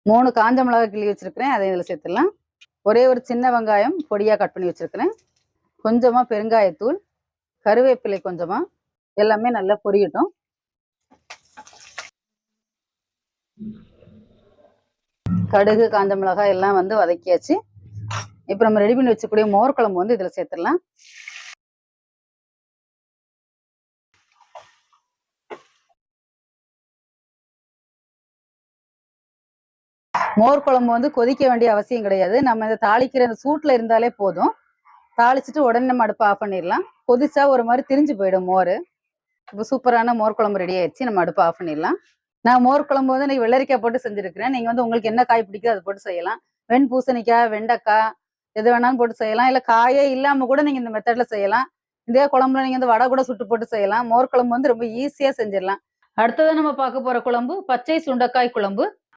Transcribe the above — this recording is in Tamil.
3 காஞ்ச மிளகாய் கிள்ளி வச்சிருக்கிறேன், அதை இதில் சேர்த்துடலாம். ஒரே ஒரு சின்ன வெங்காயம் பொடியாக கட் பண்ணி வச்சிருக்கிறேன். கொஞ்சமாக பெருங்காயத்தூள், கருவேப்பிலை கொஞ்சமாக, எல்லாமே நல்லா பொரியட்டும். கடுகு, காஞ்ச மிளகாய் எல்லாம் வந்து வதக்கியாச்சு. இப்போ நம்ம ரெடி பண்ணி வச்சக்கூடிய மோர் குழம்பு வந்து இதில் சேர்த்துடலாம். மோர் குழம்பு வந்து கொதிக்க வேண்டிய அவசியம் கிடையாது. நம்ம இந்த தாளிக்கிற அந்த சூட்டில் இருந்தாலே போதும். தாளிச்சுட்டு உடனே நம்ம அடுப்பை ஆஃப் பண்ணிடலாம். கொதிச்சா ஒரு மாதிரி திரிஞ்சு போயிடும் மோர். இப்போ சூப்பரான மோர் குழம்பு ரெடி ஆயிடுச்சு. நம்ம அடுப்பை ஆஃப் பண்ணிடலாம். நான் மோர் குழம்பு வந்து இன்னைக்கு வெள்ளரிக்காய் போட்டு செஞ்சுருக்கிறேன். நீங்கள் வந்து உங்களுக்கு என்ன காய் பிடிக்குதோ அதை போட்டு செய்யலாம். பூசணிக்காய், வெண்டைக்காய் எது வேணாலும் போட்டு செய்யலாம். இல்லை காயே இல்லாமல் கூட நீங்கள் இந்த மெத்தடில் செய்யலாம். இதே குழம்புல நீங்கள் வந்து வடை கூட சுட்டு போட்டு செய்யலாம். மோர் குழம்பு வந்து ரொம்ப ஈஸியாக செஞ்சிடலாம். அடுத்ததான் நம்ம பார்க்க போகிற குழம்பு பச்சை சுண்டைக்காய் குழம்பு.